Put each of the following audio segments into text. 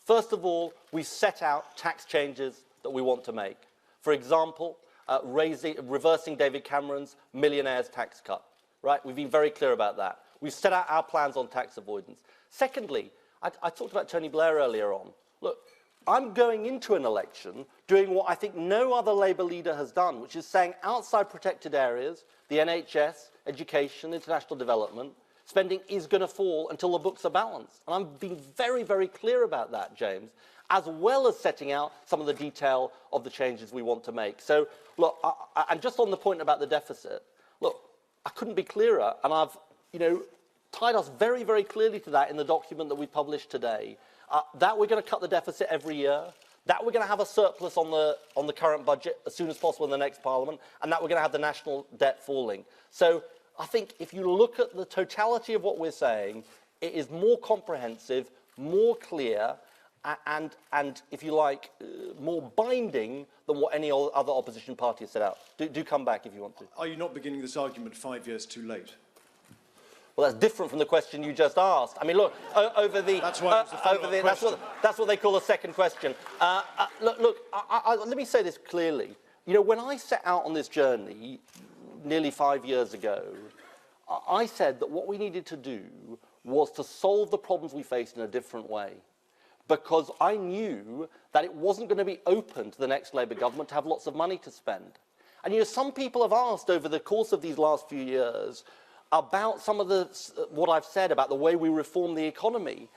First of all, we set out tax changes that we want to make. For example, reversing David Cameron's millionaires tax cut. Right? We've been very clear about that. We've set out our plans on tax avoidance. Secondly, I talked about Tony Blair earlier on. Look, I'm going into an election doing what I think no other Labour leader has done, which is saying outside protected areas, the NHS, education, international development, spending is going to fall until the books are balanced. And I'm being very, very clear about that, James, as well as setting out some of the detail of the changes we want to make. So, look, and just on the point about the deficit, look, I couldn't be clearer, and I've, tied us very, very clearly to that in the document that we published today, that we're going to cut the deficit every year, that we're going to have a surplus on the current budget as soon as possible in the next Parliament, and that we're going to have the national debt falling. So I think if you look at the totality of what we're saying, it is more comprehensive, more clear, and if you like, more binding than what any other opposition party has set out. Do come back if you want to. Are you not beginning this argument 5 years too late? Well, that's different from the question you just asked. I mean, look, over the... That's why it was a follow-up question. That's what they call a second question. Look, let me say this clearly. When I set out on this journey nearly 5 years ago, I said that what we needed to do was to solve the problems we faced in a different way. Because I knew that it wasn't going to be open to the next Labour government to have lots of money to spend. And, some people have asked over the course of these last few years about some of what I've said about the way we reform the economy.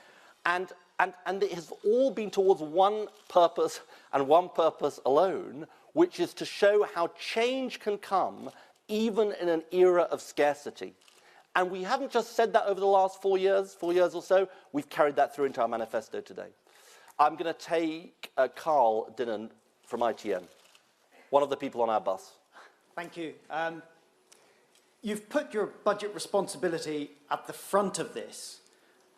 And it has all been towards one purpose and one purpose alone, which is to show how change can come even in an era of scarcity. And we haven't just said that over the last 4 years or so, we've carried that through into our manifesto today. I'm going to take Carl Dinnan from ITN, one of the people on our bus. Thank you. You've put your budget responsibility at the front of this,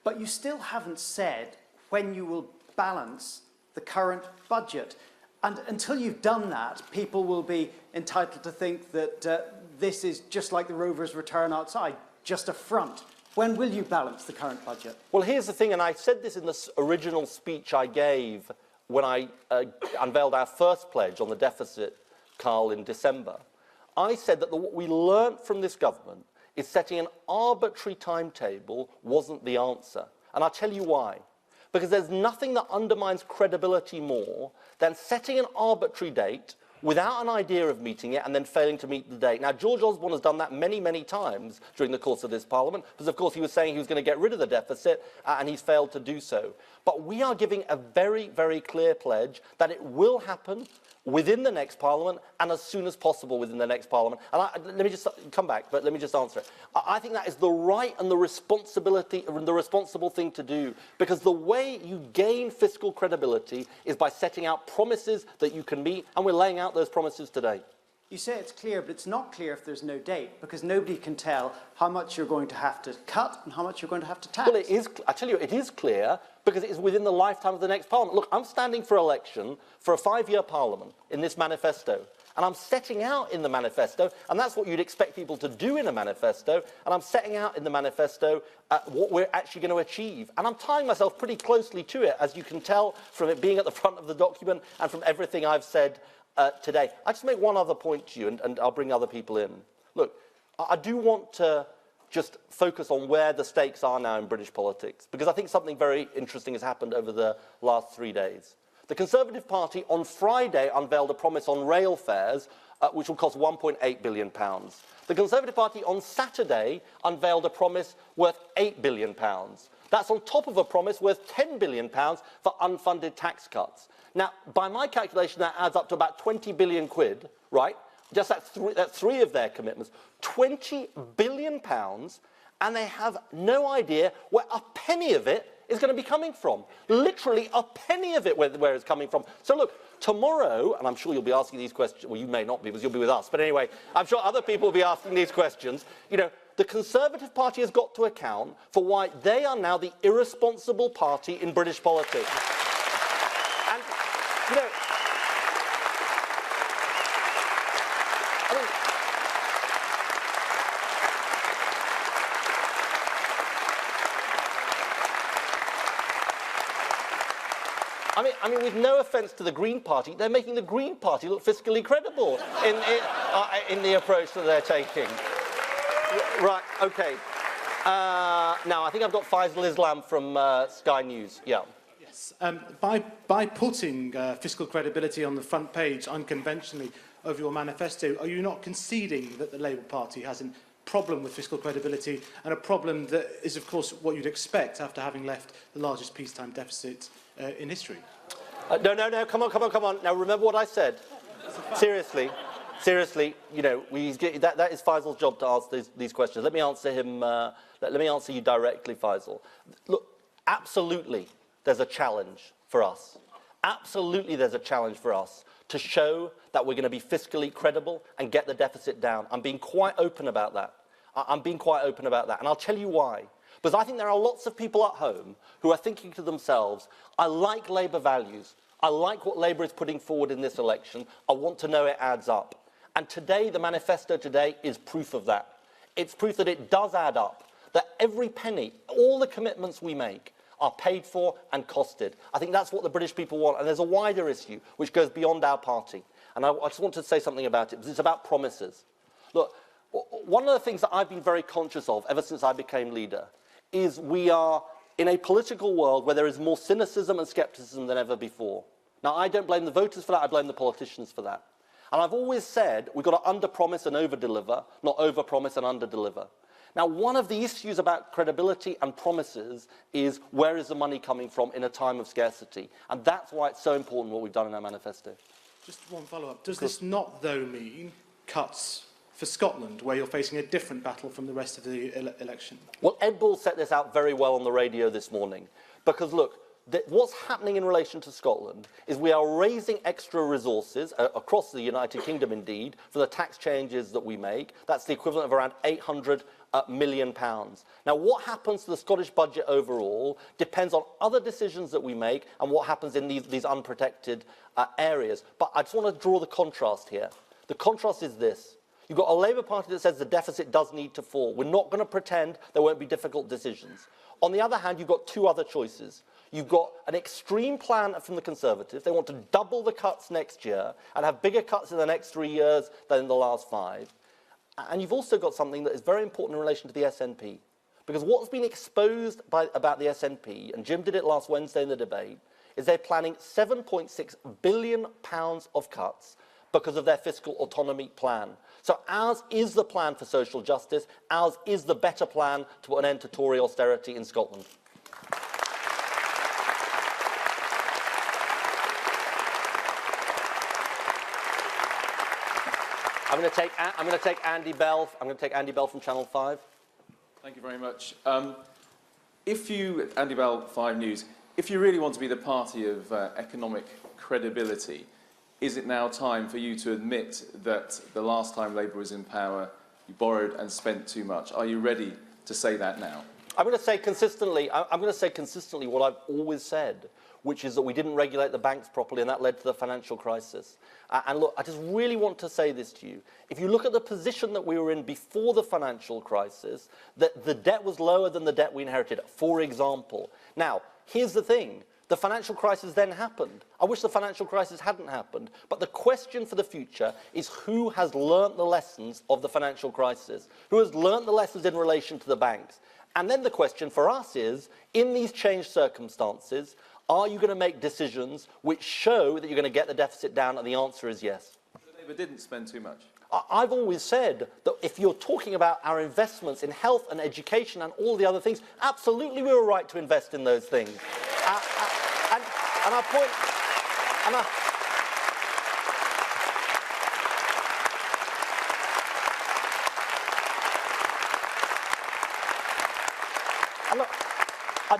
but you still haven't said when you will balance the current budget. And until you've done that, people will be entitled to think that this is just like the Rovers' return outside, just a front. When will you balance the current budget? Well, here's the thing, and I said this in the original speech I gave when I unveiled our first pledge on the deficit, Carl, in December. I said that what we learnt from this government is setting an arbitrary timetable wasn't the answer. And I'll tell you why. Because there's nothing that undermines credibility more than setting an arbitrary date without an idea of meeting it and then failing to meet the date. Now, George Osborne has done that many, many times during the course of this Parliament, because, of course, he was saying he was going to get rid of the deficit, and he's failed to do so. But we are giving a very, very clear pledge that it will happen within the next Parliament and as soon as possible within the next Parliament. And let me just come back, but let me just answer it. I think that is the right and the responsibility and the responsible thing to do, because the way you gain fiscal credibility is by setting out promises that you can meet, and we're laying out those promises today. You say it's clear, but it's not clear if there's no date, because nobody can tell how much you're going to have to cut and how much you're going to have to tax. Well, it is, I tell you, it is clear, because it is within the lifetime of the next Parliament. Look, I'm standing for election for a 5-year Parliament in this manifesto, and I'm setting out in the manifesto, and that's what you'd expect people to do in a manifesto, and I'm setting out in the manifesto what we're actually going to achieve. And I'm tying myself pretty closely to it, as you can tell from it being at the front of the document and from everything I've said today. I just make one other point to you, and I'll bring other people in. Look, I do want to just focus on where the stakes are now in British politics, because I think something very interesting has happened over the last 3 days. The Conservative Party on Friday unveiled a promise on rail fares, which will cost £1.8 billion. The Conservative Party on Saturday unveiled a promise worth £8 billion. That's on top of a promise worth £10 billion for unfunded tax cuts. Now, by my calculation, that adds up to about 20 billion quid, right? Just that's three of their commitments. 20 billion pounds, and they have no idea where a penny of it is going to be coming from. Literally a penny of it where it's coming from. So look, tomorrow, and I'm sure you'll be asking these questions, well, you may not be because you'll be with us, but anyway, I'm sure other people will be asking these questions. The Conservative Party has got to account for why they are now the irresponsible party in British politics. And, I mean, with no offence to the Green Party, they're making the Green Party look fiscally credible in the approach that they're taking. Right, OK. Now, I think I've got Faisal Islam from Sky News. Yeah. Yes. By putting fiscal credibility on the front page unconventionally of your manifesto, are you not conceding that the Labour Party has a problem with fiscal credibility and a problem that is, of course, what you'd expect after having left the largest peacetime deficit in history? No, come on. Now, remember what I said. Seriously, you know, that is Faisal's job to ask these questions. Let me answer him. Let me answer you directly, Faisal. Look, absolutely, there's a challenge for us. Absolutely, there's a challenge for us to show that we're going to be fiscally credible and get the deficit down. I'm being quite open about that. I'm being quite open about that, and I'll tell you why. Because I think there are lots of people at home who are thinking to themselves, I like Labour values. I like what Labour is putting forward in this election. I want to know it adds up. And today, the manifesto today is proof of that. It's proof that it does add up, that every penny, all the commitments we make are paid for and costed. I think that's what the British people want. And there's a wider issue which goes beyond our party. And I just want to say something about it, because it's about promises. Look, one of the things that I've been very conscious of ever since I became leader is we are in a political world where there is more cynicism and scepticism than ever before. Now, I don't blame the voters for that, I blame the politicians for that. And I've always said we've got to under-promise and over-deliver, not over-promise and under-deliver. Now, one of the issues about credibility and promises is where is the money coming from in a time of scarcity? And that's why it's so important what we've done in our manifesto. Just one follow-up. Does this not, though, mean cuts for Scotland, where you're facing a different battle from the rest of the election? Well, Ed Bull set this out very well on the radio this morning. Because, look, what's happening in relation to Scotland is we are raising extra resources, across the United Kingdom indeed, for the tax changes that we make. That's the equivalent of around £800 million. Now, what happens to the Scottish budget overall depends on other decisions that we make and what happens in these unprotected areas. But I just want to draw the contrast here. The contrast is this. You've got a Labour Party that says the deficit does need to fall. We're not going to pretend there won't be difficult decisions. On the other hand, you've got two other choices. You've got an extreme plan from the Conservatives. They want to double the cuts next year and have bigger cuts in the next 3 years than in the last 5. And you've also got something that is very important in relation to the SNP. Because what's been exposed about the SNP, and Jim did it last Wednesday in the debate, is they're planning £7.6 billion of cuts because of their fiscal autonomy plan. So ours is the plan for social justice. Ours is the better plan to put an end to Tory austerity in Scotland. I'm going to take Andy Bell. I'm going to take Andy Bell from Channel 5. Thank you very much. Andy Bell, 5 News, if you really want to be the party of economic credibility, is it now time for you to admit that the last time Labour was in power, you borrowed and spent too much? Are you ready to say that now? I'm going to say consistently what I've always said, which is that we didn't regulate the banks properly, and that led to the financial crisis. And look, I just really want to say this to you. If you look at the position that we were in before the financial crisis, that the debt was lower than the debt we inherited, for example. Now, here's the thing. The financial crisis then happened. I wish the financial crisis hadn't happened. But the question for the future is who has learnt the lessons of the financial crisis? Who has learnt the lessons in relation to the banks? And then the question for us is, in these changed circumstances, are you going to make decisions which show that you're going to get the deficit down? And the answer is yes. The Labour didn't spend too much. I've always said that if you're talking about our investments in health and education and all the other things, absolutely we were right to invest in those things. And our point... And look, I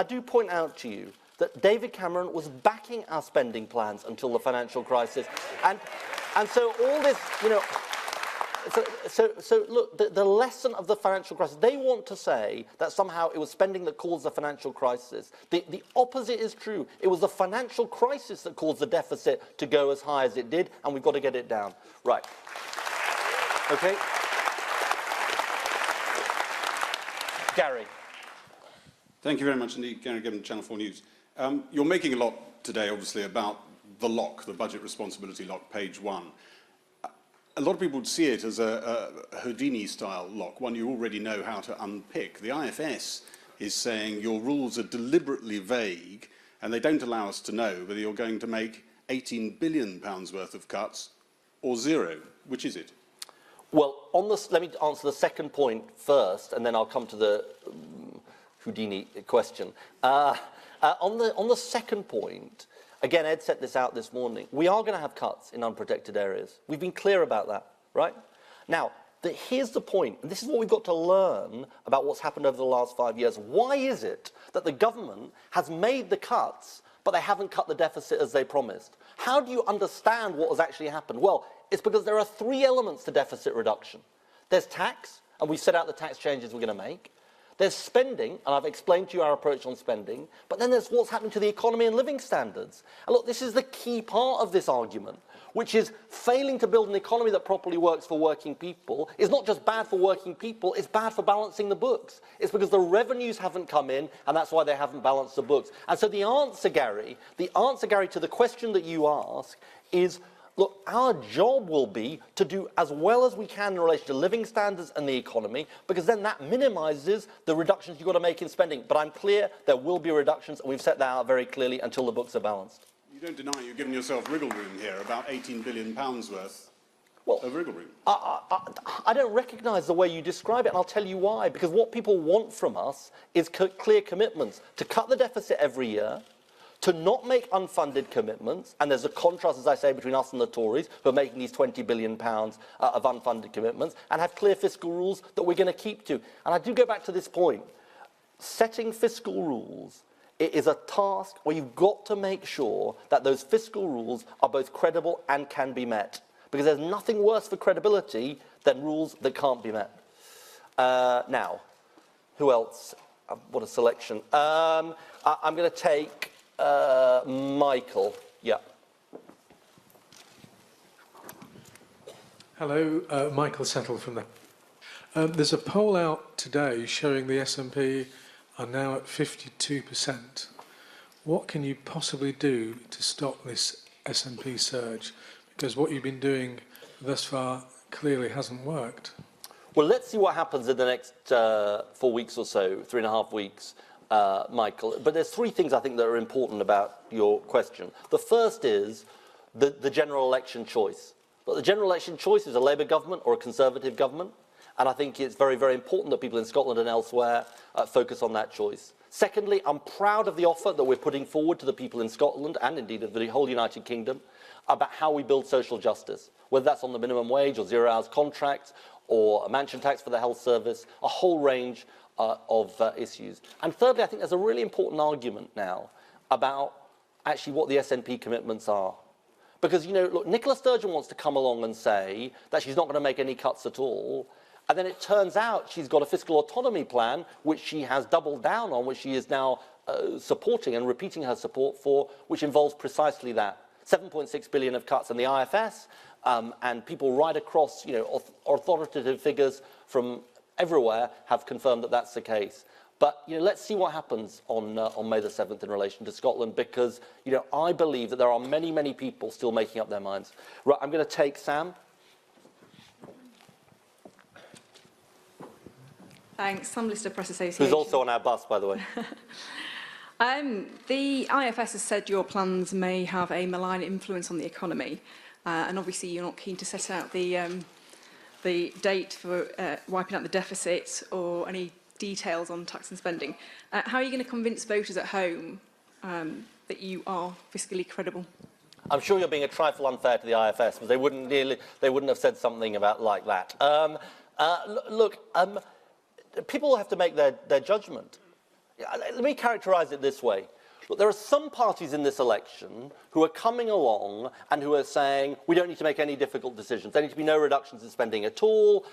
do point out to you that David Cameron was backing our spending plans until the financial crisis. And so all this, you know, so look, the lesson of the financial crisis, they want to say that somehow it was spending that caused the financial crisis. The opposite is true. It was the financial crisis that caused the deficit to go as high as it did, and we've got to get it down. Right. Okay. Gary. Thank you very much indeed, Gary Gibbon, Channel 4 News. You're making a lot today, obviously, about the lock, the budget responsibility lock, page 1. A lot of people would see it as a Houdini-style lock, one you already know how to unpick. The IFS is saying your rules are deliberately vague and they don't allow us to know whether you're going to make £18 billion worth of cuts or zero. Which is it? Well, let me answer the second point first, and then I'll come to the Houdini question. On the second point, again, Ed set this out this morning. We are going to have cuts in unprotected areas. We've been clear about that, right? Now, here's the point, and this is what we've got to learn about what's happened over the last 5 years. Why is it that the government has made the cuts, but they haven't cut the deficit as they promised? How do you understand what has actually happened? Well, it's because there are 3 elements to deficit reduction. There's tax, and we've set out the tax changes we're going to make. There's spending, and I've explained to you our approach on spending, but then there's what's happening to the economy and living standards. And look, this is the key part of this argument, which is failing to build an economy that properly works for working people is not just bad for working people, it's bad for balancing the books. It's because the revenues haven't come in, and that's why they haven't balanced the books. And so the answer, Gary, to the question that you ask is, look, our job will be to do as well as we can in relation to living standards and the economy, because then that minimises the reductions you've got to make in spending. But I'm clear there will be reductions, and we've set that out very clearly until the books are balanced. You don't deny you're giving yourself wriggle room here, about £18 billion worth of wriggle room. I don't recognise the way you describe it, and I'll tell you why. Because what people want from us is clear commitments to cut the deficit every year, to not make unfunded commitments, and there's a contrast, as I say, between us and the Tories, who are making these £20 billion of unfunded commitments, and have clear fiscal rules that we're going to keep to. And I do go back to this point. Setting fiscal rules, it is a task where you've got to make sure that those fiscal rules are both credible and can be met. Because there's nothing worse for credibility than rules that can't be met. Now, who else? What a selection. I'm going to take Michael. Yeah. Hello, Michael Settle from there. There's a poll out today showing the S&P are now at 52%. What can you possibly do to stop this S&P surge? Because what you've been doing thus far clearly hasn't worked. Well, let's see what happens in the next 4 weeks or so, 3.5 weeks, Michael. But there's 3 things I think that are important about your question. The first is the general election choice. But the general election choice is a Labour government or a Conservative government. And I think it's very, very important that people in Scotland and elsewhere focus on that choice. Secondly, I'm proud of the offer that we're putting forward to the people in Scotland and indeed of the whole United Kingdom about how we build social justice, whether that's on the minimum wage or 0 hours contracts or a mansion tax for the health service, a whole range of issues. And thirdly, I think there's a really important argument now about actually what the SNP commitments are. Because, you know, look, Nicola Sturgeon wants to come along and say that she's not going to make any cuts at all. And then it turns out she's got a fiscal autonomy plan, which she has doubled down on, which she is now supporting and repeating her support for, which involves precisely that. 7.6 billion of cuts in the IFS, and people right across, you know, authoritative figures from everywhere have confirmed that that's the case. But, you know, let's see what happens on May the 7th in relation to Scotland, because, you know, I believe that there are many, many people still making up their minds. Right, I'm going to take Sam. Thanks. Sam Lister, Press Association. Who's also on our bus, by the way. The IFS has said your plans may have a malign influence on the economy, and obviously you're not keen to set out the date for wiping out the deficit or any details on tax and spending. How are you going to convince voters at home that you are fiscally credible? I'm sure you're being a trifle unfair to the IFS, but they wouldn't have said something about like that. People have to make their judgment. Let me characterise it this way. Look, there are some parties in this election who are coming along and who are saying, we don't need to make any difficult decisions. There need to be no reductions in spending at all.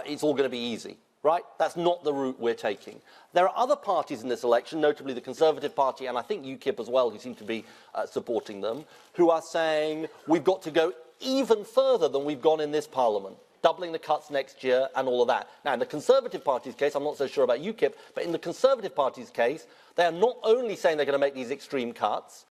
It's all going to be easy, right? That's not the route we're taking. There are other parties in this election, notably the Conservative Party, and I think UKIP as well, who seem to be supporting them, who are saying, we've got to go even further than we've gone in this Parliament. doubling the cuts next year and all of that. Now, in the Conservative Party's case, I'm not so sure about UKIP, but in the Conservative Party's case, they are not only saying they're going to make these extreme cuts,